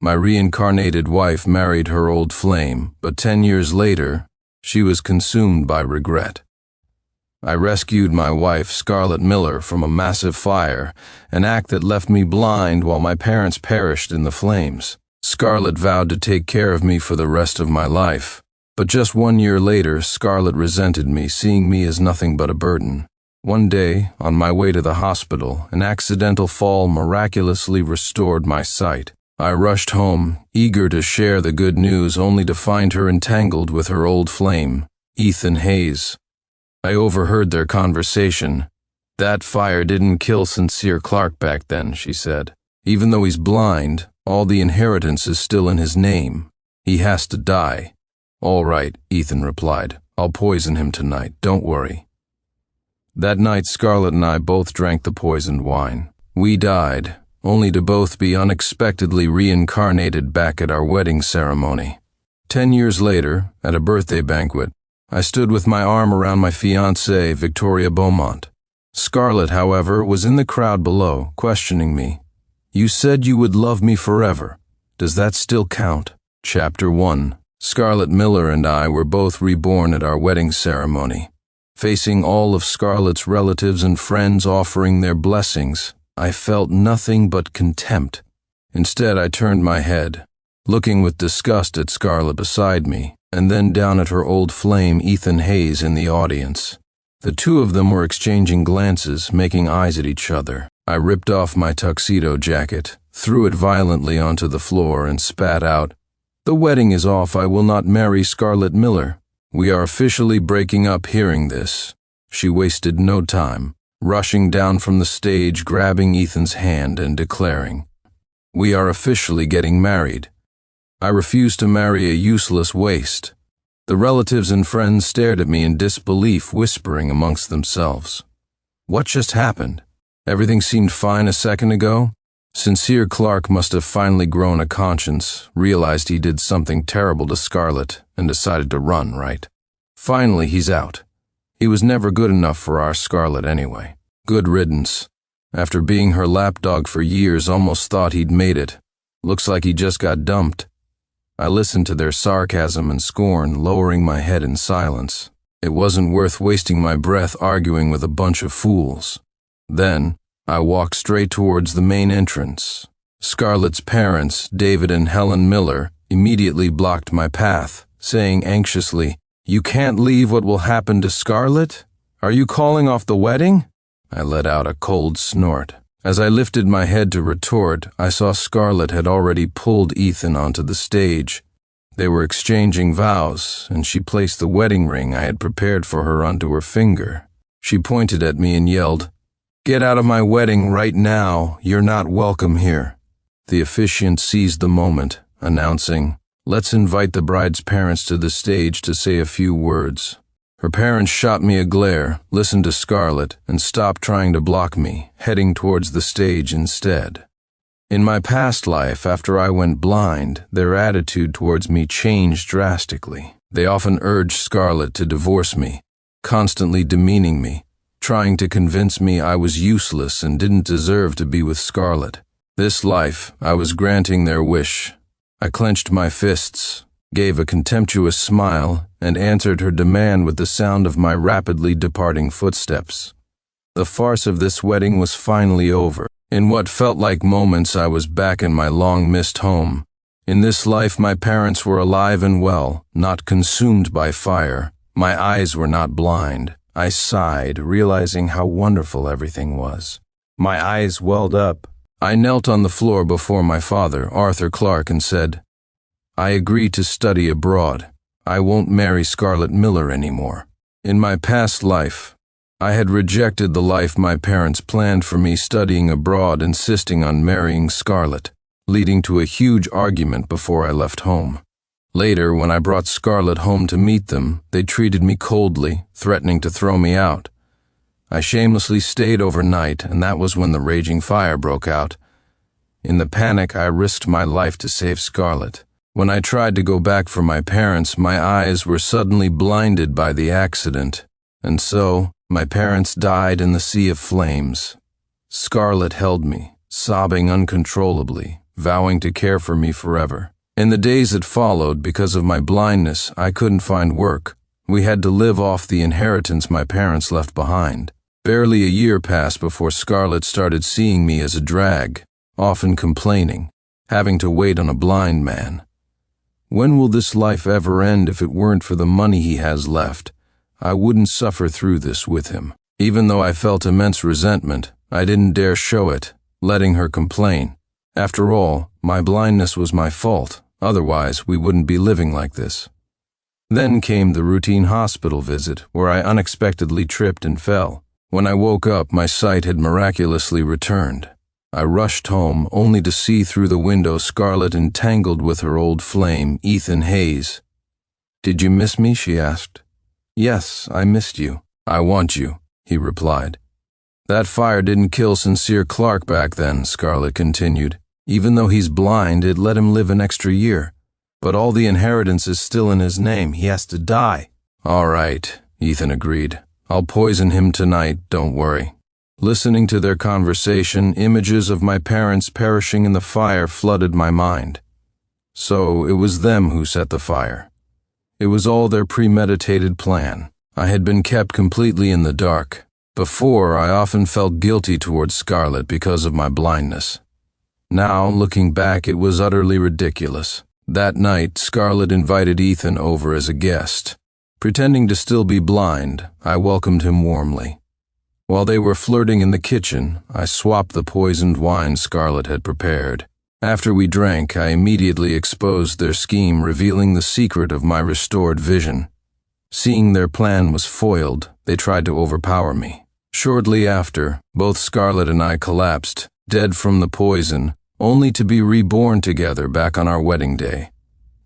My reincarnated wife married her old flame, but 10 years later, she was consumed by regret. I rescued my wife, Scarlett Miller, from a massive fire, an act that left me blind while my parents perished in the flames. Scarlett vowed to take care of me for the rest of my life, but just 1 year later, Scarlett resented me, seeing me as nothing but a burden. One day, on my way to the hospital, an accidental fall miraculously restored my sight. I rushed home, eager to share the good news, only to find her entangled with her old flame, Ethan Hayes. I overheard their conversation. "That fire didn't kill Sincere Clark back then," she said. "Even though he's blind, all the inheritance is still in his name. He has to die." "All right," Ethan replied. "I'll poison him tonight, don't worry." That night, Scarlett and I both drank the poisoned wine. We died, only to both be unexpectedly reincarnated back at our wedding ceremony. 10 years later, at a birthday banquet, I stood with my arm around my fiancée, Victoria Beaumont. Scarlett, however, was in the crowd below, questioning me. "You said you would love me forever. Does that still count?" Chapter 1. Scarlett Miller and I were both reborn at our wedding ceremony. Facing all of Scarlett's relatives and friends offering their blessings, I felt nothing but contempt. Instead, I turned my head, looking with disgust at Scarlett beside me, and then down at her old flame, Ethan Hayes, in the audience. The two of them were exchanging glances, making eyes at each other. I ripped off my tuxedo jacket, threw it violently onto the floor, and spat out, "The wedding is off. I will not marry Scarlett Miller. We are officially breaking up." Hearing this, she wasted no time, rushing down from the stage, grabbing Ethan's hand and declaring, "We are officially getting married. I refuse to marry a useless waste." The relatives and friends stared at me in disbelief, whispering amongst themselves, "What just happened? Everything seemed fine a second ago." Sincere Clark must have finally grown a conscience, realized he did something terrible to Scarlett, and decided to run, right? Finally, he's out. He was never good enough for our Scarlett anyway. Good riddance. After being her lapdog for years, almost thought he'd made it. Looks like he just got dumped. I listened to their sarcasm and scorn, lowering my head in silence. It wasn't worth wasting my breath arguing with a bunch of fools. Then, I walked straight towards the main entrance. Scarlett's parents, David and Helen Miller, immediately blocked my path, saying anxiously, "You can't leave. What will happen to Scarlett? Are you calling off the wedding?" I let out a cold snort. As I lifted my head to retort, I saw Scarlett had already pulled Ethan onto the stage. They were exchanging vows, and she placed the wedding ring I had prepared for her onto her finger. She pointed at me and yelled, "Get out of my wedding right now. You're not welcome here." The officiant seized the moment, announcing, "Let's invite the bride's parents to the stage to say a few words." Her parents shot me a glare, listened to Scarlett, and stopped trying to block me, heading towards the stage instead. In my past life, after I went blind, their attitude towards me changed drastically. They often urged Scarlett to divorce me, constantly demeaning me, trying to convince me I was useless and didn't deserve to be with Scarlett. This life, I was granting their wish. I clenched my fists, gave a contemptuous smile, and answered her demand with the sound of my rapidly departing footsteps. The farce of this wedding was finally over. In what felt like moments, I was back in my long-missed home. In this life, my parents were alive and well, not consumed by fire. My eyes were not blind. I sighed, realizing how wonderful everything was. My eyes welled up. I knelt on the floor before my father, Arthur Clark, and said, "I agree to study abroad. I won't marry Scarlett Miller anymore." In my past life, I had rejected the life my parents planned for me, studying abroad, insisting on marrying Scarlett, leading to a huge argument before I left home. Later, when I brought Scarlett home to meet them, they treated me coldly, threatening to throw me out. I shamelessly stayed overnight, and that was when the raging fire broke out. In the panic, I risked my life to save Scarlett. When I tried to go back for my parents, my eyes were suddenly blinded by the accident, and so my parents died in the sea of flames. Scarlett held me, sobbing uncontrollably, vowing to care for me forever. In the days that followed, because of my blindness, I couldn't find work. We had to live off the inheritance my parents left behind. Barely a year passed before Scarlett started seeing me as a drag, often complaining, having to wait on a blind man. When will this life ever end? If it weren't for the money he has left, I wouldn't suffer through this with him. Even though I felt immense resentment, I didn't dare show it, letting her complain. After all, my blindness was my fault, otherwise we wouldn't be living like this. Then came the routine hospital visit, where I unexpectedly tripped and fell. When I woke up, my sight had miraculously returned. I rushed home, only to see through the window Scarlett entangled with her old flame, Ethan Hayes. "Did you miss me?" she asked. "Yes, I missed you. I want you," he replied. "That fire didn't kill Sincere Clark back then," Scarlett continued. "Even though he's blind, it let him live an extra year. But all the inheritance is still in his name. He has to die." "All right," Ethan agreed. "I'll poison him tonight, don't worry." Listening to their conversation, images of my parents perishing in the fire flooded my mind. So it was them who set the fire. It was all their premeditated plan. I had been kept completely in the dark. Before, I often felt guilty towards Scarlett because of my blindness. Now, looking back, it was utterly ridiculous. That night, Scarlett invited Ethan over as a guest. Pretending to still be blind, I welcomed him warmly. While they were flirting in the kitchen, I swapped the poisoned wine Scarlett had prepared. After we drank, I immediately exposed their scheme, revealing the secret of my restored vision. Seeing their plan was foiled, they tried to overpower me. Shortly after, both Scarlett and I collapsed, dead from the poison, only to be reborn together back on our wedding day.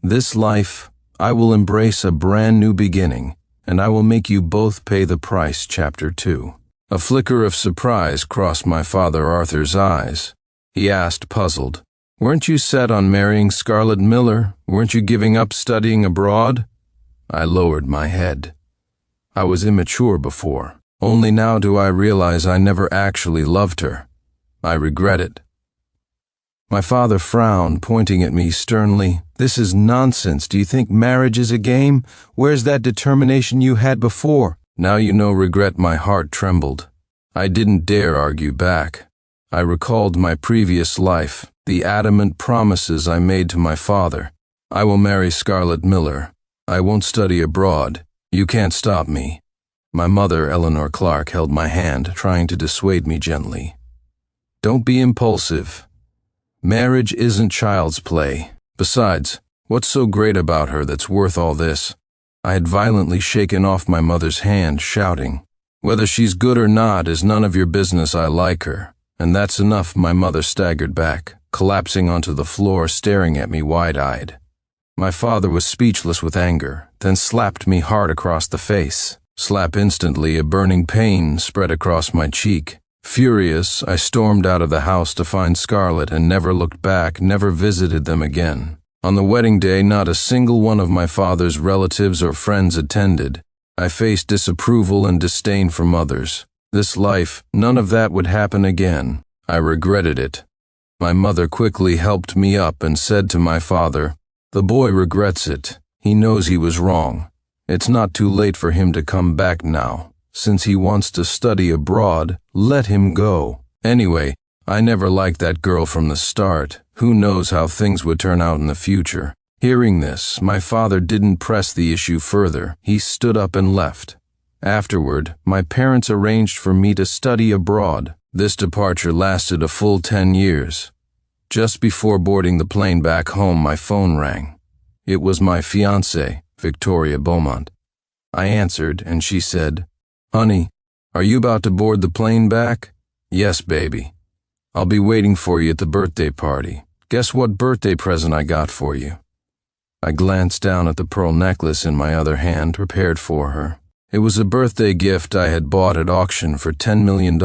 This life, I will embrace a brand new beginning, and I will make you both pay the price. Chapter 2. A flicker of surprise crossed my father Arthur's eyes. He asked, puzzled, "Weren't you set on marrying Scarlett Miller? Weren't you giving up studying abroad?" I lowered my head. I was immature before. Only now do I realize I never actually loved her. I regret it. My father frowned, pointing at me sternly. "This is nonsense. Do you think marriage is a game? Where's that determination you had before?" Now you know regret. My heart trembled. I didn't dare argue back. I recalled my previous life, the adamant promises I made to my father. "I will marry Scarlett Miller. I won't study abroad. You can't stop me." My mother, Eleanor Clark, held my hand, trying to dissuade me gently. "Don't be impulsive. Marriage isn't child's play. Besides, what's so great about her that's worth all this?" I had violently shaken off my mother's hand, shouting, "Whether she's good or not is none of your business. I like her, and that's enough." My mother staggered back, collapsing onto the floor, staring at me wide-eyed. My father was speechless with anger, then slapped me hard across the face. Slap instantly, a burning pain spread across my cheek. Furious, I stormed out of the house to find Scarlett and never looked back, never visited them again. On the wedding day, not a single one of my father's relatives or friends attended. I faced disapproval and disdain from others. This life, none of that would happen again. I regretted it. My mother quickly helped me up and said to my father, "The boy regrets it. He knows he was wrong. It's not too late for him to come back now. Since he wants to study abroad, let him go. Anyway, I never liked that girl from the start. Who knows how things would turn out in the future?" Hearing this, my father didn't press the issue further. He stood up and left. Afterward, my parents arranged for me to study abroad. This departure lasted a full 10 years. Just before boarding the plane back home, my phone rang. It was my fiancée, Victoria Beaumont. I answered, and she said, "Honey, are you about to board the plane back?" "Yes, baby. I'll be waiting for you at the birthday party. Guess what birthday present I got for you?" I glanced down at the pearl necklace in my other hand, prepared for her. It was a birthday gift I had bought at auction for $10 million.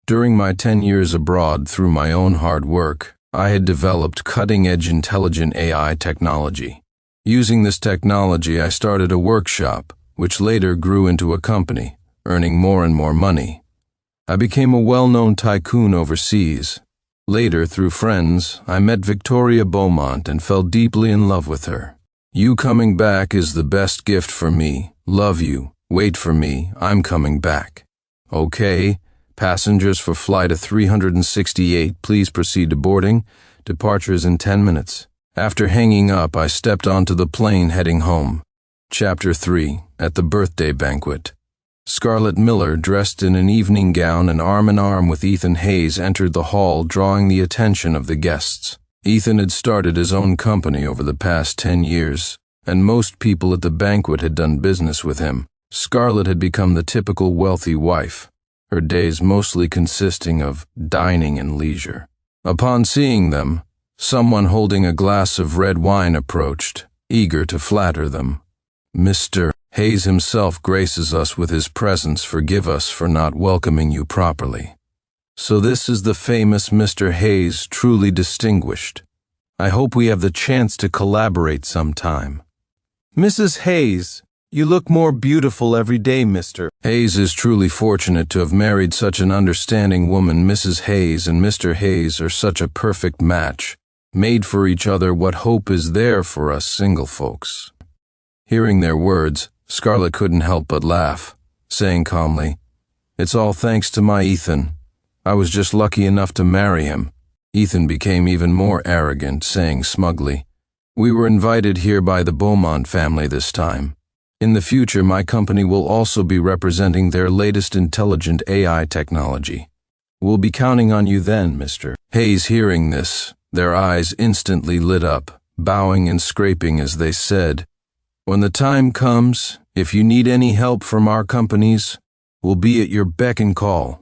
During my 10 years abroad, through my own hard work, I had developed cutting-edge intelligent AI technology. Using this technology, I started a workshop, which later grew into a company, earning more and more money. I became a well-known tycoon overseas. Later, through friends, I met Victoria Beaumont and fell deeply in love with her. You coming back is the best gift for me. Love you. Wait for me. I'm coming back. Okay. Passengers for flight 368, please proceed to boarding. Departure is in 10 minutes. After hanging up, I stepped onto the plane heading home. Chapter 3. At the birthday banquet. Scarlett Miller, dressed in an evening gown and arm in arm with Ethan Hayes, entered the hall, drawing the attention of the guests. Ethan had started his own company over the past 10 years, and most people at the banquet had done business with him. Scarlett had become the typical wealthy wife, her days mostly consisting of dining and leisure. Upon seeing them, someone holding a glass of red wine approached, eager to flatter them. Mr. Hayes himself graces us with his presence. Forgive us for not welcoming you properly. So this is the famous Mr. Hayes, truly distinguished. I hope we have the chance to collaborate sometime. Mrs. Hayes, you look more beautiful every day, Mr. Hayes is truly fortunate to have married such an understanding woman. Mrs. Hayes and Mr. Hayes are such a perfect match, made for each other. What hope is there for us single folks? Hearing their words, Scarlett couldn't help but laugh, saying calmly, "It's all thanks to my Ethan. I was just lucky enough to marry him." Ethan became even more arrogant, saying smugly, "We were invited here by the Beaumont family this time. In the future, my company will also be representing their latest intelligent AI technology. We'll be counting on you then, Mr. Hayes." Hearing this, their eyes instantly lit up, bowing and scraping as they said, "When the time comes, if you need any help from our companies, we'll be at your beck and call."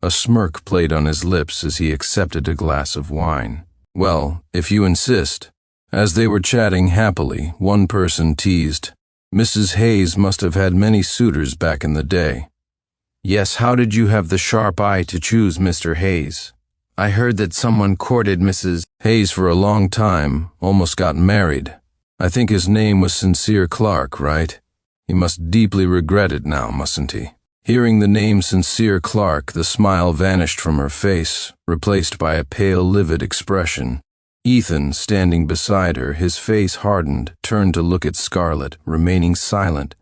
A smirk played on his lips as he accepted a glass of wine. "Well, if you insist." As they were chatting happily, one person teased, "Mrs. Hayes must have had many suitors back in the day." "Yes, how did you have the sharp eye to choose Mr. Hayes? I heard that someone courted Mrs. Hayes for a long time, almost got married. I think his name was Sincere Clark, right? He must deeply regret it now, mustn't he?" Hearing the name Sincere Clark, the smile vanished from her face, replaced by a pale, livid expression. Ethan, standing beside her, his face hardened, turned to look at Scarlett, remaining silent.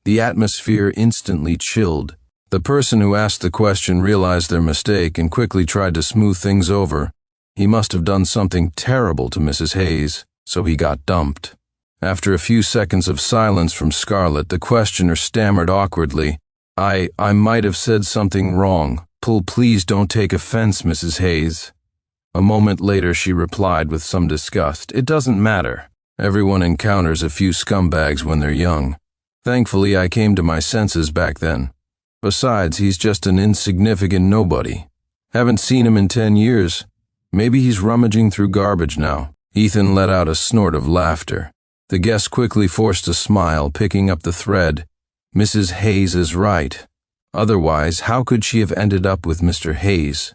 The atmosphere instantly chilled. The person who asked the question realized their mistake and quickly tried to smooth things over. He must have done something terrible to Mrs. Hayes, so he got dumped. After a few seconds of silence from Scarlett, the questioner stammered awkwardly, I might have said something wrong. Please don't take offense, Mrs. Hayes." A moment later she replied with some disgust, "It doesn't matter. Everyone encounters a few scumbags when they're young. Thankfully I came to my senses back then. Besides, he's just an insignificant nobody. Haven't seen him in 10 years. Maybe he's rummaging through garbage now." Ethan let out a snort of laughter. The guest quickly forced a smile, picking up the thread. Mrs. Hayes is right. Otherwise, how could she have ended up with Mr. Hayes?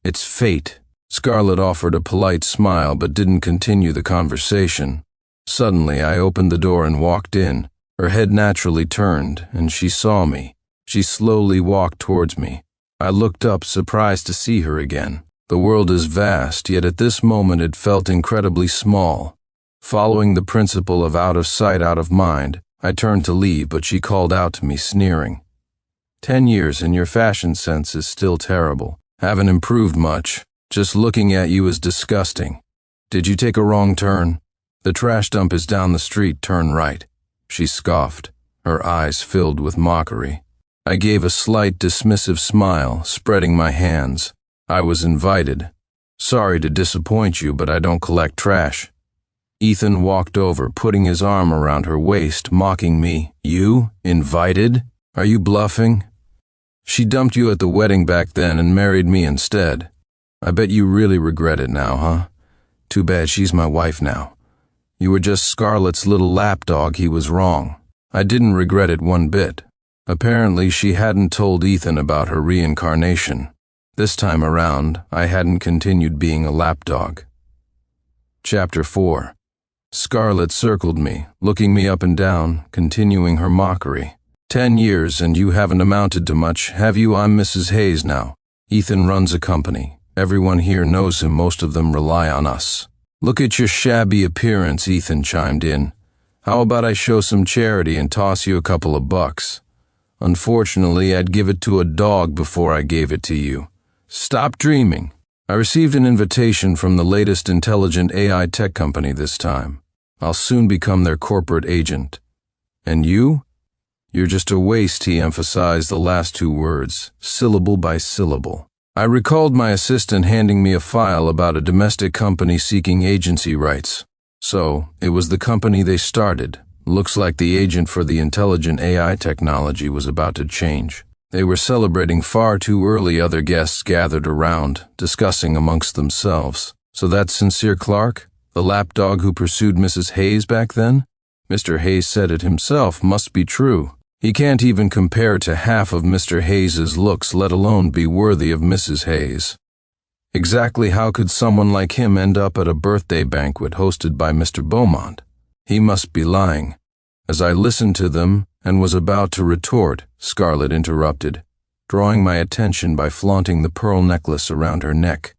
It's fate. Scarlett offered a polite smile but didn't continue the conversation. Suddenly, I opened the door and walked in. Her head naturally turned, and she saw me. She slowly walked towards me. I looked up, surprised to see her again. The world is vast, yet at this moment it felt incredibly small. Following the principle of out of sight, out of mind, I turned to leave, but she called out to me, sneering. 10 years and your fashion sense is still terrible. Haven't improved much. Just looking at you is disgusting. Did you take a wrong turn? The trash dump is down the street, turn right. She scoffed, her eyes filled with mockery. I gave a slight dismissive smile, spreading my hands. I was invited. Sorry to disappoint you, but I don't collect trash. Ethan walked over, putting his arm around her waist, mocking me. You? Invited? Are you bluffing? She dumped you at the wedding back then and married me instead. I bet you really regret it now, huh? Too bad she's my wife now. You were just Scarlett's little lapdog. He was wrong. I didn't regret it one bit. Apparently she hadn't told Ethan about her reincarnation. This time around, I hadn't continued being a lapdog. Chapter 4. Scarlett circled me, looking me up and down, continuing her mockery. 10 years and you haven't amounted to much, have you? I'm Mrs. Hayes now. Ethan runs a company. Everyone here knows him, most of them rely on us. Look at your shabby appearance, Ethan chimed in. How about I show some charity and toss you a couple of bucks? Unfortunately, I'd give it to a dog before I gave it to you. Stop dreaming. I received an invitation from the latest intelligent AI tech company this time. I'll soon become their corporate agent. And you? You're just a waste, he emphasized the last two words, syllable by syllable. I recalled my assistant handing me a file about a domestic company seeking agency rights. So, it was the company they started. Looks like the agent for the intelligent AI technology was about to change. They were celebrating far too early. Other guests gathered around, discussing amongst themselves. So that's Sincere Clark, the lapdog who pursued Mrs. Hayes back then? Mr. Hayes said it himself, must be true. He can't even compare to half of Mr. Hayes's looks, let alone be worthy of Mrs. Hayes. Exactly how could someone like him end up at a birthday banquet hosted by Mr. Beaumont? He must be lying. As I listened to them and was about to retort, Scarlett interrupted, drawing my attention by flaunting the pearl necklace around her neck.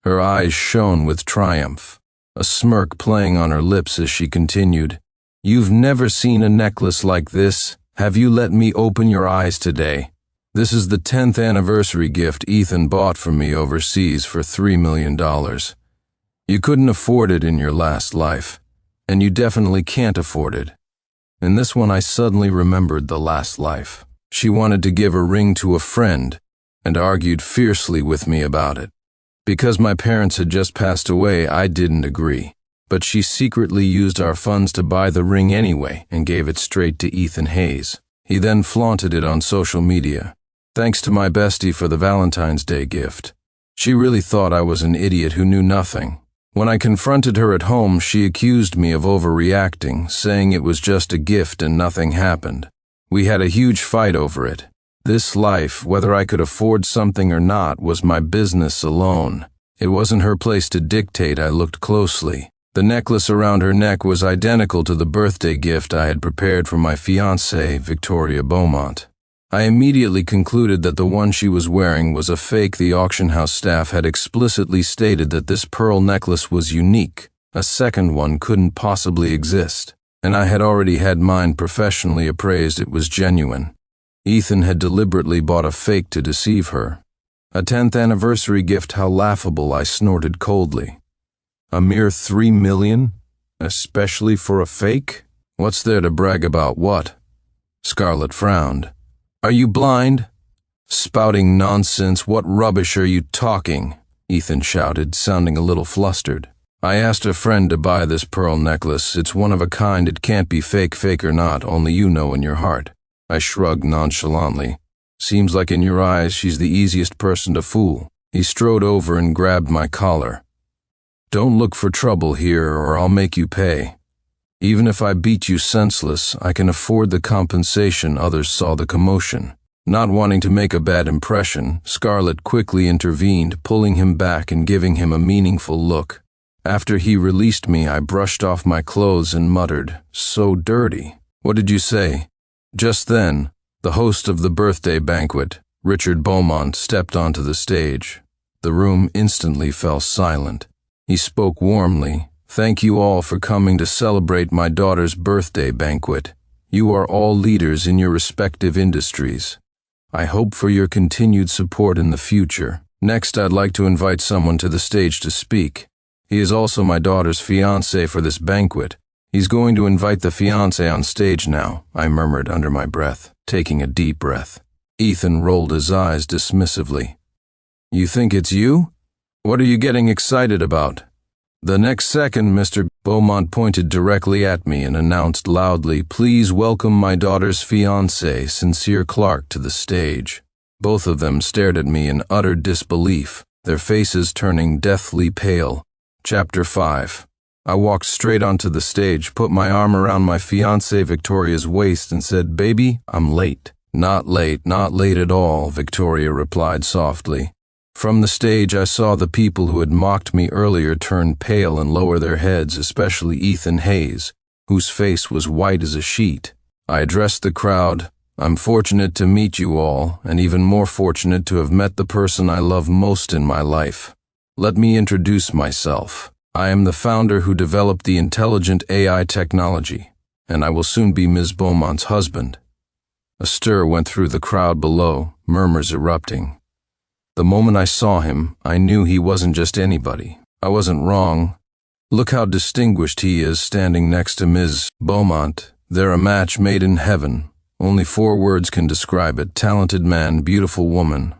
Her eyes shone with triumph, a smirk playing on her lips as she continued, "You've never seen a necklace like this. Have you let me open your eyes today? This is the 10th anniversary gift Ethan bought for me overseas for $3 million. You couldn't afford it in your last life, and you definitely can't afford it." In this one I suddenly remembered the last life. She wanted to give a ring to a friend and argued fiercely with me about it. Because my parents had just passed away, I didn't agree. But she secretly used our funds to buy the ring anyway and gave it straight to Ethan Hayes. He then flaunted it on social media. Thanks to my bestie for the Valentine's Day gift. She really thought I was an idiot who knew nothing. When I confronted her at home, she accused me of overreacting, saying it was just a gift and nothing happened. We had a huge fight over it. This life, whether I could afford something or not, was my business alone. It wasn't her place to dictate. I looked closely. The necklace around her neck was identical to the birthday gift I had prepared for my fiancée, Victoria Beaumont. I immediately concluded that the one she was wearing was a fake. The auction house staff had explicitly stated that this pearl necklace was unique. A second one couldn't possibly exist, and I had already had mine professionally appraised. It was genuine. Ethan had deliberately bought a fake to deceive her. A 10th anniversary gift, how laughable, I snorted coldly. A mere $3 million? Especially for a fake? What's there to brag about, what? Scarlett frowned. Are you blind? Spouting nonsense, what rubbish are you talking? Ethan shouted, sounding a little flustered. I asked a friend to buy this pearl necklace. It's one of a kind. It can't be fake or not, only you know in your heart. I shrugged nonchalantly. Seems like in your eyes she's the easiest person to fool. He strode over and grabbed my collar. Don't look for trouble here or I'll make you pay. Even if I beat you senseless, I can afford the compensation. Others saw the commotion. Not wanting to make a bad impression, Scarlett quickly intervened, pulling him back and giving him a meaningful look. After he released me, I brushed off my clothes and muttered, "So dirty." What did you say? Just then, the host of the birthday banquet, Richard Beaumont, stepped onto the stage. The room instantly fell silent. He spoke warmly. "Thank you all for coming to celebrate my daughter's birthday banquet. You are all leaders in your respective industries. I hope for your continued support in the future. Next, I'd like to invite someone to the stage to speak. He is also my daughter's fiancé for this banquet. He's going to invite the fiancé on stage now," I murmured under my breath, taking a deep breath. Ethan rolled his eyes dismissively. "You think it's you? What are you getting excited about?" The next second, Mr. Beaumont pointed directly at me and announced loudly, "Please welcome my daughter's fiancé, Sincere Clark, to the stage." Both of them stared at me in utter disbelief, their faces turning deathly pale. Chapter 5. I walked straight onto the stage, put my arm around my fiancée Victoria's waist and said, "Baby, I'm late." Not late at all," Victoria replied softly. From the stage, I saw the people who had mocked me earlier turn pale and lower their heads, especially Ethan Hayes, whose face was white as a sheet. I addressed the crowd. "I'm fortunate to meet you all, and even more fortunate to have met the person I love most in my life. Let me introduce myself. I am the founder who developed the intelligent AI technology, and I will soon be Ms. Beaumont's husband." A stir went through the crowd below, murmurs erupting. The moment I saw him, I knew he wasn't just anybody. I wasn't wrong. Look how distinguished he is standing next to Ms. Beaumont. They're a match made in heaven. Only 4 words can describe it: talented man, beautiful woman.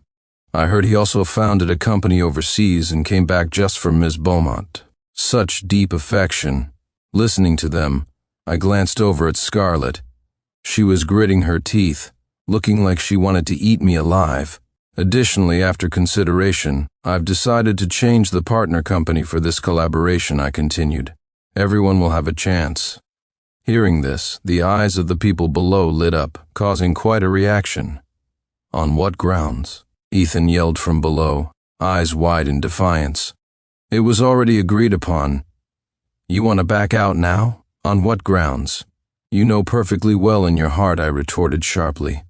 I heard he also founded a company overseas and came back just for Ms. Beaumont. Such deep affection. Listening to them, I glanced over at Scarlett. She was gritting her teeth, looking like she wanted to eat me alive. Additionally, after consideration, I've decided to change the partner company for this collaboration, I continued. Everyone will have a chance. Hearing this, the eyes of the people below lit up, causing quite a reaction. "On what grounds?" Ethan yelled from below, eyes wide in defiance. "It was already agreed upon." "You want to back out now? On what grounds?" "You know perfectly well in your heart," I retorted sharply.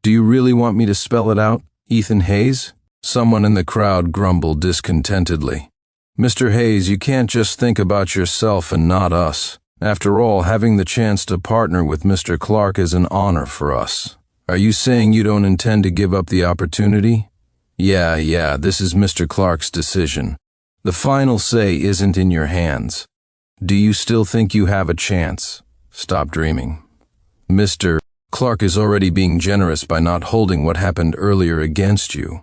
"Do you really want me to spell it out, Ethan Hayes?" Someone in the crowd grumbled discontentedly. "Mr. Hayes, you can't just think about yourself and not us. After all, having the chance to partner with Mr. Clark is an honor for us. Are you saying you don't intend to give up the opportunity?" Yeah, this is Mr. Clark's decision. The final say isn't in your hands. Do you still think you have a chance? Stop dreaming. Mr. Clark is already being generous by not holding what happened earlier against you."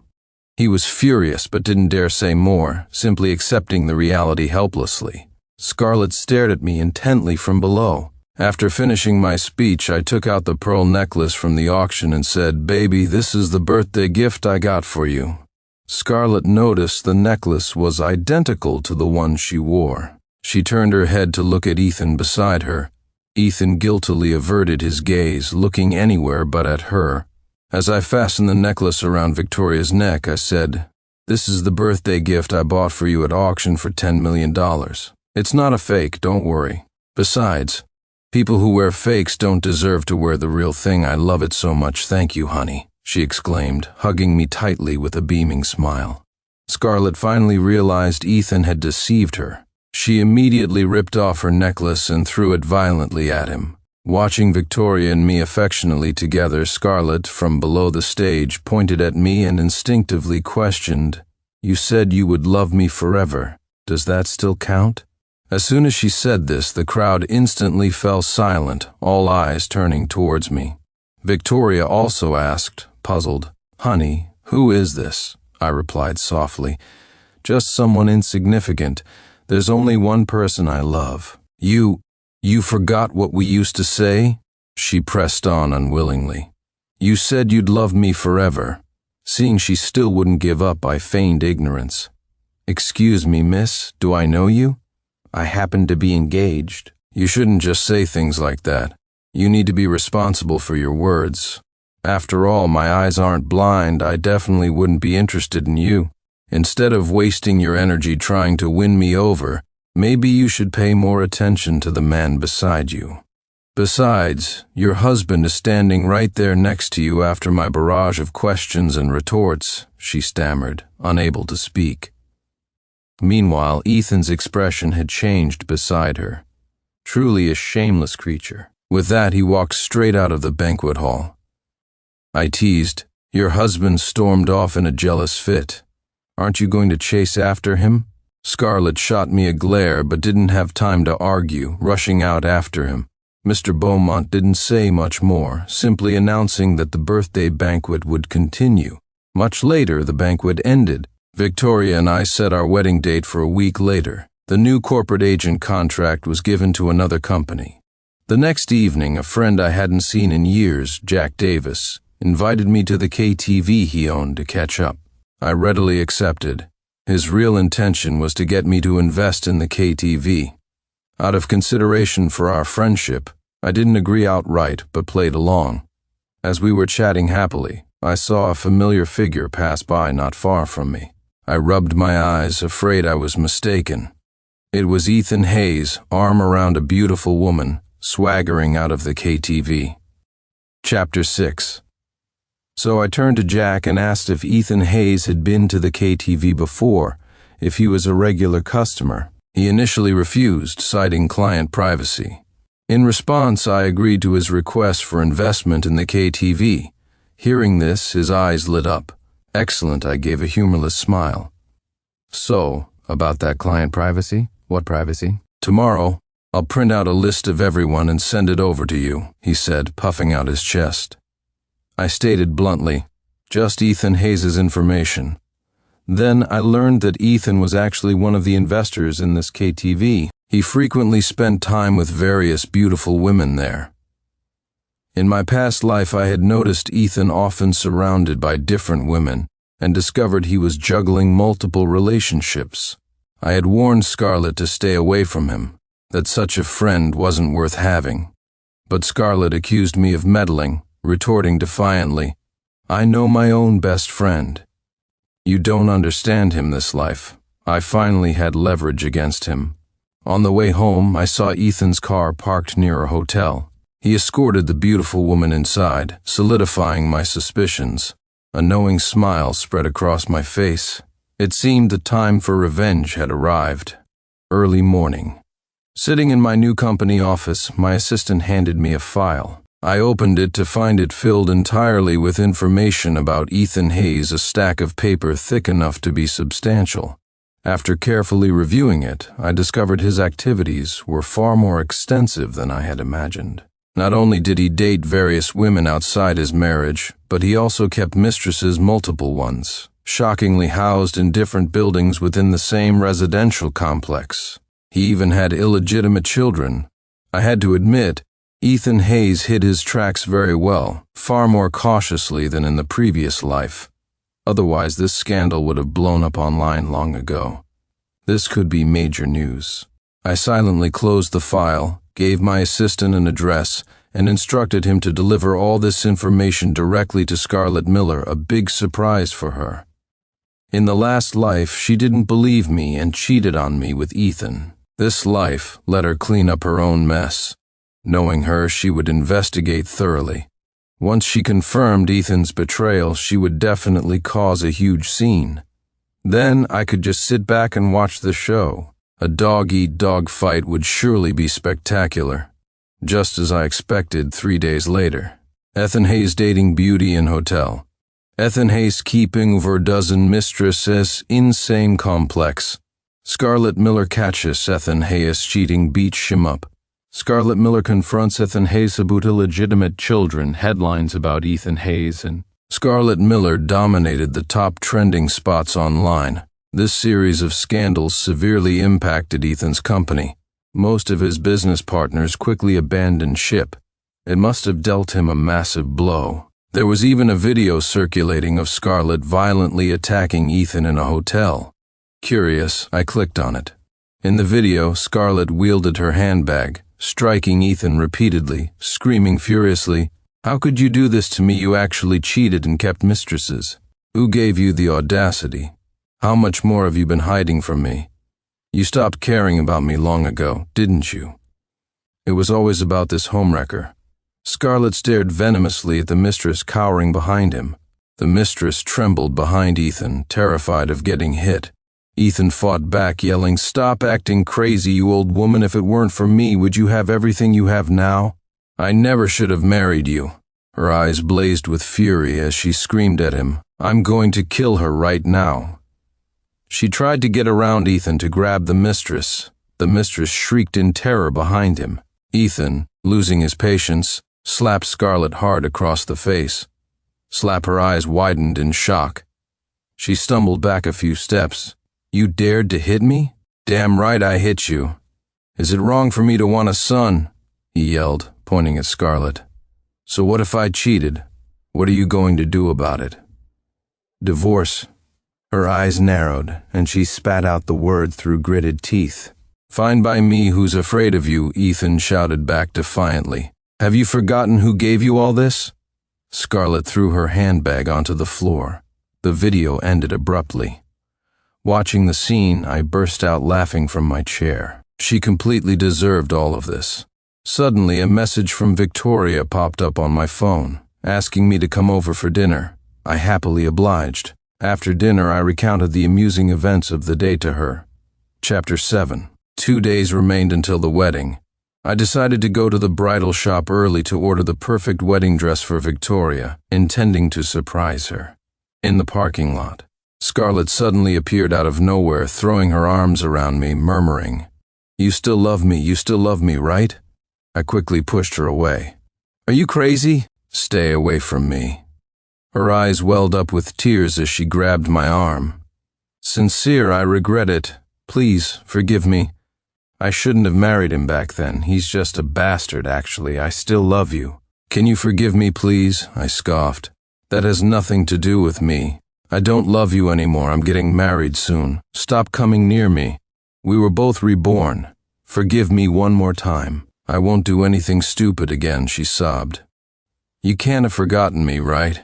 He was furious but didn't dare say more, simply accepting the reality helplessly. Scarlett stared at me intently from below. After finishing my speech, I took out the pearl necklace from the auction and said, "Baby, this is the birthday gift I got for you." Scarlett noticed the necklace was identical to the one she wore. She turned her head to look at Ethan beside her. Ethan guiltily averted his gaze, looking anywhere but at her. As I fastened the necklace around Victoria's neck, I said, "This is the birthday gift I bought for you at auction for $10 million. It's not a fake, don't worry. Besides, people who wear fakes don't deserve to wear the real thing. I love it so much, thank you, honey," she exclaimed, hugging me tightly with a beaming smile. Scarlett finally realized Ethan had deceived her. She immediately ripped off her necklace and threw it violently at him. Watching Victoria and me affectionately together, Scarlett, from below the stage, pointed at me and instinctively questioned, "You said you would love me forever. Does that still count?" As soon as she said this, the crowd instantly fell silent, all eyes turning towards me. Victoria also asked, puzzled, "Honey, who is this?" I replied softly, "Just someone insignificant. There's only one person I love. You forgot what we used to say?" She pressed on unwillingly. "You said you'd love me forever." Seeing she still wouldn't give up, I feigned ignorance. "Excuse me, miss, do I know you? I happen to be engaged." "You shouldn't just say things like that. You need to be responsible for your words. After all, my eyes aren't blind. I definitely wouldn't be interested in you. Instead of wasting your energy trying to win me over, maybe you should pay more attention to the man beside you. Besides, your husband is standing right there next to you after my barrage of questions and retorts," she stammered, unable to speak. Meanwhile, Ethan's expression had changed beside her. Truly a shameless creature. With that, he walked straight out of the banquet hall. I teased, "Your husband stormed off in a jealous fit. Aren't you going to chase after him?" Scarlett shot me a glare but didn't have time to argue, rushing out after him. Mr. Beaumont didn't say much more, simply announcing that the birthday banquet would continue. Much later, the banquet ended. Victoria and I set our wedding date for a week later. The new corporate agent contract was given to another company. The next evening, a friend I hadn't seen in years, Jack Davis, invited me to the KTV he owned to catch up. I readily accepted. His real intention was to get me to invest in the KTV. Out of consideration for our friendship, I didn't agree outright but played along. As we were chatting happily, I saw a familiar figure pass by not far from me. I rubbed my eyes, afraid I was mistaken. It was Ethan Hayes, arm around a beautiful woman, swaggering out of the KTV. Chapter 6. So I turned to Jack and asked if Ethan Hayes had been to the KTV before, if he was a regular customer. He initially refused, citing client privacy. In response, I agreed to his request for investment in the KTV. Hearing this, his eyes lit up. Excellent, I gave a humorless smile. So, about that client privacy? What privacy? Tomorrow, I'll print out a list of everyone and send it over to you, he said, puffing out his chest. I stated bluntly, just Ethan Hayes' information. Then I learned that Ethan was actually one of the investors in this KTV. He frequently spent time with various beautiful women there. In my past life, I had noticed Ethan often surrounded by different women and discovered he was juggling multiple relationships. I had warned Scarlett to stay away from him, that such a friend wasn't worth having. But Scarlett accused me of meddling, retorting defiantly, I know my own best friend. You don't understand him this life. I finally had leverage against him. On the way home, I saw Ethan's car parked near a hotel. He escorted the beautiful woman inside, solidifying my suspicions. A knowing smile spread across my face. It seemed the time for revenge had arrived. Early morning. Sitting in my new company office, my assistant handed me a file. I opened it to find it filled entirely with information about Ethan Hayes, a stack of paper thick enough to be substantial. After carefully reviewing it, I discovered his activities were far more extensive than I had imagined. Not only did he date various women outside his marriage, but he also kept mistresses, multiple ones, shockingly housed in different buildings within the same residential complex. He even had illegitimate children. I had to admit, Ethan Hayes hid his tracks very well, far more cautiously than in the previous life. Otherwise, this scandal would have blown up online long ago. This could be major news. I silently closed the file, gave my assistant an address, and instructed him to deliver all this information directly to Scarlett Miller, a big surprise for her. In the last life, she didn't believe me and cheated on me with Ethan. This life let her clean up her own mess. Knowing her, she would investigate thoroughly. Once she confirmed Ethan's betrayal, she would definitely cause a huge scene. Then I could just sit back and watch the show. A dog-eat-dog fight would surely be spectacular. Just as I expected 3 days later. Ethan Hayes dating beauty in hotel. Ethan Hayes keeping over a dozen mistresses in same complex. Scarlett Miller catches Ethan Hayes cheating, beats him up. Scarlett Miller confronts Ethan Hayes about illegitimate children. Headlines about Ethan Hayes and Scarlett Miller dominated the top trending spots online. This series of scandals severely impacted Ethan's company. Most of his business partners quickly abandoned ship. It must have dealt him a massive blow. There was even a video circulating of Scarlett violently attacking Ethan in a hotel. Curious, I clicked on it. In the video, Scarlett wielded her handbag, striking Ethan repeatedly, screaming furiously, "How could you do this to me? You actually cheated and kept mistresses. Who gave you the audacity? How much more have you been hiding from me? You stopped caring about me long ago, didn't you?" It was always about this homewrecker. Scarlett stared venomously at the mistress cowering behind him. The mistress trembled behind Ethan, terrified of getting hit. Ethan fought back, yelling, "Stop acting crazy, you old woman. If it weren't for me, would you have everything you have now? I never should have married you." Her eyes blazed with fury as she screamed at him, "I'm going to kill her right now." She tried to get around Ethan to grab the mistress. The mistress shrieked in terror behind him. Ethan, losing his patience, slapped Scarlett hard across the face. Her eyes widened in shock. She stumbled back a few steps. "You dared to hit me? Damn right I hit you. Is it wrong for me to want a son?" he yelled, pointing at Scarlett. "So what if I cheated? What are you going to do about it?" "Divorce." Her eyes narrowed, and she spat out the word through gritted teeth. "Fine by me, who's afraid of you?" Ethan shouted back defiantly. "Have you forgotten who gave you all this?" Scarlett threw her handbag onto the floor. The video ended abruptly. Watching the scene, I burst out laughing from my chair. She completely deserved all of this. Suddenly, a message from Victoria popped up on my phone, asking me to come over for dinner. I happily obliged. After dinner, I recounted the amusing events of the day to her. Chapter 7. 2 days remained until the wedding. I decided to go to the bridal shop early to order the perfect wedding dress for Victoria, intending to surprise her. In the parking lot, Scarlett suddenly appeared out of nowhere, throwing her arms around me, murmuring, "You still love me, right?" I quickly pushed her away. "Are you crazy? Stay away from me." Her eyes welled up with tears as she grabbed my arm. "Sincere, I regret it. Please, forgive me. I shouldn't have married him back then. He's just a bastard, actually. I still love you." "Can you forgive me, please?" I scoffed. "That has nothing to do with me. I don't love you anymore. I'm getting married soon. Stop coming near me. We were both reborn. Forgive me one more time. I won't do anything stupid again," she sobbed. "You can't have forgotten me, right?"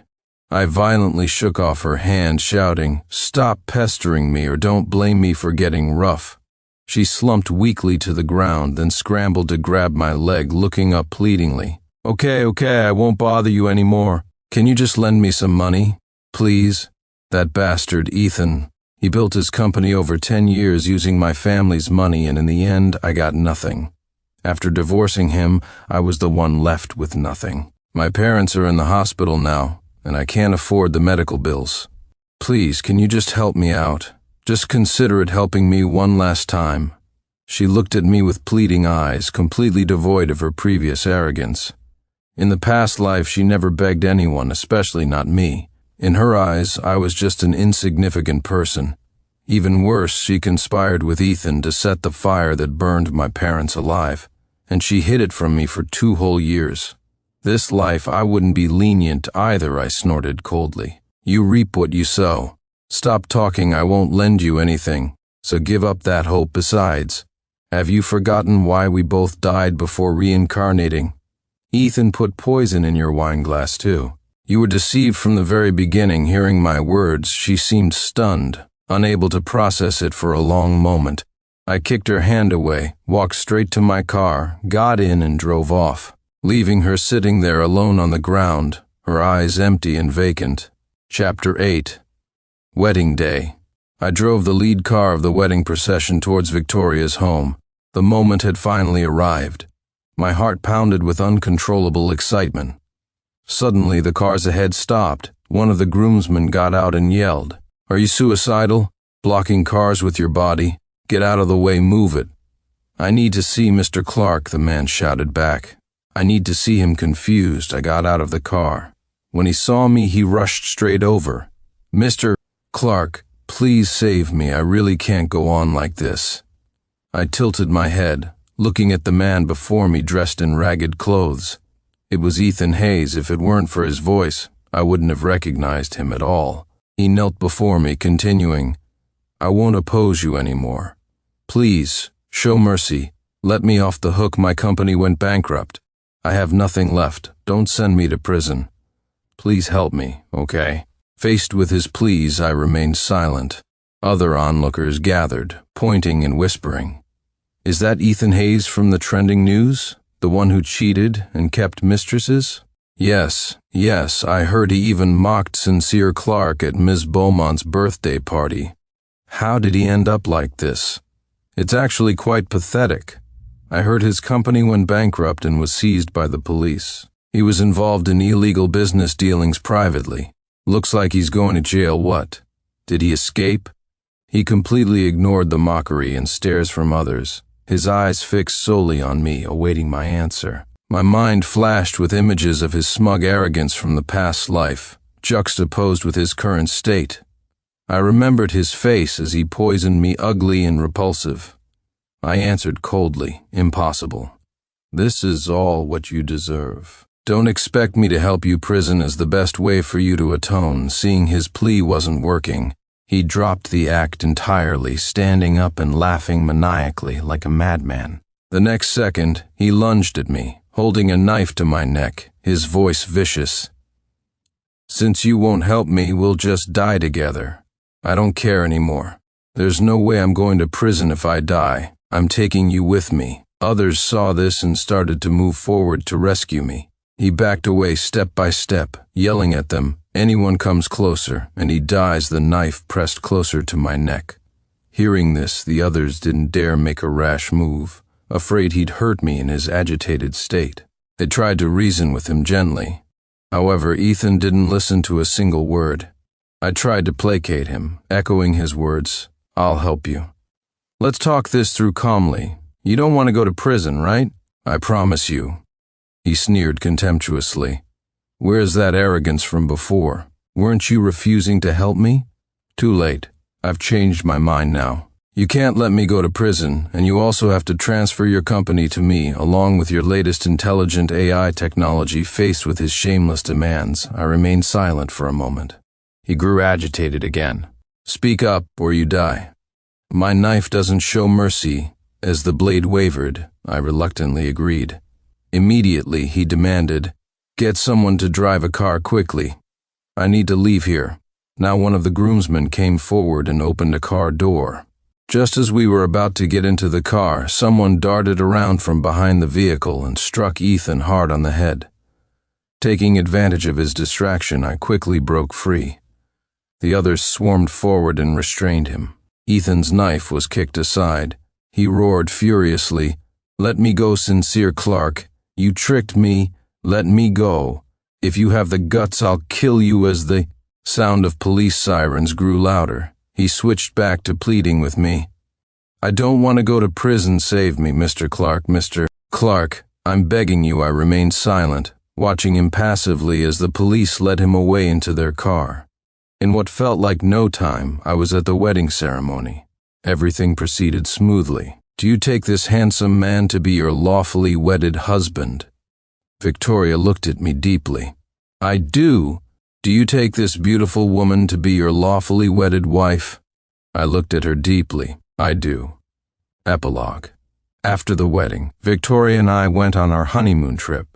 I violently shook off her hand, shouting, "Stop pestering me or don't blame me for getting rough." She slumped weakly to the ground, then scrambled to grab my leg, looking up pleadingly. Okay, I won't bother you anymore. Can you just lend me some money? Please?" That bastard Ethan. He built his company over 10 years using my family's money, and in the end, I got nothing. After divorcing him, I was the one left with nothing. My parents are in the hospital now, and I can't afford the medical bills. Please, can you just help me out? Just consider it helping me one last time." She looked at me with pleading eyes, completely devoid of her previous arrogance. In the past life, she never begged anyone, especially not me. In her eyes, I was just an insignificant person. Even worse, she conspired with Ethan to set the fire that burned my parents alive, and she hid it from me for 2 whole years. This life, I wouldn't be lenient either, I snorted coldly. "You reap what you sow. Stop talking, I won't lend you anything, so give up that hope. Besides, have you forgotten why we both died before reincarnating? Ethan put poison in your wine glass too. You were deceived from the very beginning." Hearing my words, she seemed stunned, unable to process it for a long moment. I kicked her hand away, walked straight to my car, got in and drove off, leaving her sitting there alone on the ground, her eyes empty and vacant. Chapter 8. Wedding Day. I drove the lead car of the wedding procession towards Victoria's home. The moment had finally arrived. My heart pounded with uncontrollable excitement. Suddenly, the cars ahead stopped. One of the groomsmen got out and yelled, "Are you suicidal? Blocking cars with your body? Get out of the way, move it." "I need to see Mr. Clark," the man shouted back. "I need to see him." Confused, I got out of the car. When he saw me, he rushed straight over. "Mr. Clark, please save me. I really can't go on like this." I tilted my head, looking at the man before me dressed in ragged clothes. It was Ethan Hayes. If it weren't for his voice, I wouldn't have recognized him at all. He knelt before me, continuing, "I won't oppose you anymore. Please, show mercy. Let me off the hook. My company went bankrupt. I have nothing left. Don't send me to prison. Please help me, okay?" Faced with his pleas, I remained silent. Other onlookers gathered, pointing and whispering. "Is that Ethan Hayes from the trending news? The one who cheated and kept mistresses?" Yes, I heard he even mocked Sincere Clark at Ms. Beaumont's birthday party. How did he end up like this? It's actually quite pathetic. I heard his company went bankrupt and was seized by the police. He was involved in illegal business dealings privately. Looks like he's going to jail. What? Did he escape? He completely ignored the mockery and stares from others, his eyes fixed solely on me, awaiting my answer. My mind flashed with images of his smug arrogance from the past life, juxtaposed with his current state. I remembered his face as he poisoned me, ugly and repulsive. I answered coldly, "Impossible. This is all what you deserve. Don't expect me to help you. Prison is the best way for you to atone." Seeing his plea wasn't working, he dropped the act entirely, standing up and laughing maniacally like a madman. The next second, he lunged at me, holding a knife to my neck, his voice vicious. "Since you won't help me, we'll just die together. I don't care anymore. There's no way I'm going to prison if I die. I'm taking you with me." Others saw this and started to move forward to rescue me. He backed away step by step, yelling at them, Anyone comes closer, and he dies, the knife pressed closer to my neck. Hearing this, the others didn't dare make a rash move, afraid he'd hurt me in his agitated state. They tried to reason with him gently. However, Ethan didn't listen to a single word. I tried to placate him, echoing his words, "I'll help you. Let's talk this through calmly. You don't want to go to prison, right? I promise you." He sneered contemptuously. "Where's that arrogance from before? Weren't you refusing to help me? Too late. I've changed my mind now. You can't let me go to prison, and you also have to transfer your company to me, along with your latest intelligent AI technology." Faced with his shameless demands, I remained silent for a moment. He grew agitated again. "Speak up, or you die." "My knife doesn't show mercy." As the blade wavered, I reluctantly agreed. Immediately, he demanded, "Get someone to drive a car quickly. I need to leave here." Now one of the groomsmen came forward and opened a car door. Just as we were about to get into the car, someone darted around from behind the vehicle and struck Ethan hard on the head. Taking advantage of his distraction, I quickly broke free. The others swarmed forward and restrained him. Ethan's knife was kicked aside. He roared furiously, "Let me go, Sincere Clark. You tricked me. Let me go. If you have the guts, I'll kill you." As the sound of police sirens grew louder, he switched back to pleading with me. "I don't want to go to prison. Save me, Mr. Clark. Mr. Clark, I'm begging you." I remained silent, watching impassively as the police led him away into their car. In what felt like no time, I was at the wedding ceremony. Everything proceeded smoothly. "Do you take this handsome man to be your lawfully wedded husband?" Victoria looked at me deeply. "I do. Do you take this beautiful woman to be your lawfully wedded wife?" I looked at her deeply. "I do." Epilogue. After the wedding, Victoria and I went on our honeymoon trip.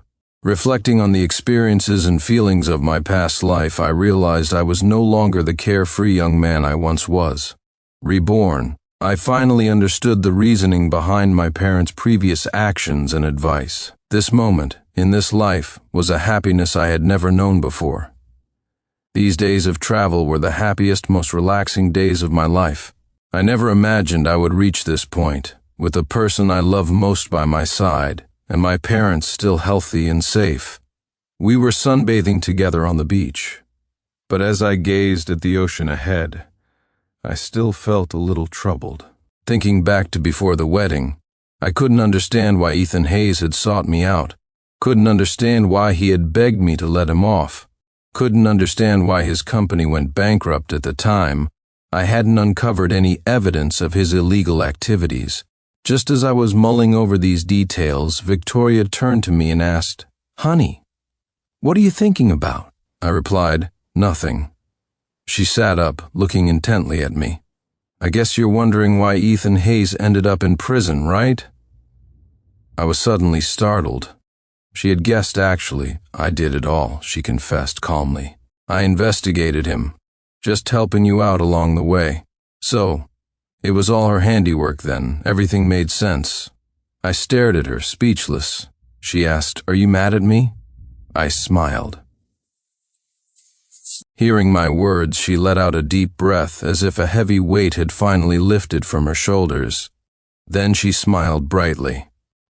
Reflecting on the experiences and feelings of my past life, I realized I was no longer the carefree young man I once was. Reborn, I finally understood the reasoning behind my parents' previous actions and advice. This moment, in this life, was a happiness I had never known before. These days of travel were the happiest, most relaxing days of my life. I never imagined I would reach this point, with the person I love most by my side, and my parents still healthy and safe. We were sunbathing together on the beach, but as I gazed at the ocean ahead, I still felt a little troubled. Thinking back to before the wedding, I couldn't understand why Ethan Hayes had sought me out, couldn't understand why he had begged me to let him off, couldn't understand why his company went bankrupt at the time. I hadn't uncovered any evidence of his illegal activities. Just as I was mulling over these details, Victoria turned to me and asked, "Honey, what are you thinking about?" I replied, "Nothing." She sat up, looking intently at me. "I guess you're wondering why Ethan Hayes ended up in prison, right?" I was suddenly startled. She had guessed actually. "I did it all," she confessed calmly. "I investigated him, just helping you out along the way." "So, it was all her handiwork then. Everything made sense." I stared at her, speechless. She asked, "Are you mad at me?" I smiled. Hearing my words, she let out a deep breath, as if a heavy weight had finally lifted from her shoulders. Then she smiled brightly.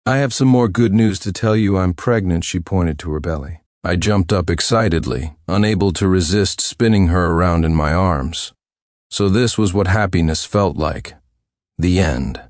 "I have some more good news to tell you. I'm pregnant." She pointed to her belly. I jumped up excitedly, unable to resist spinning her around in my arms. So this was what happiness felt like. The end.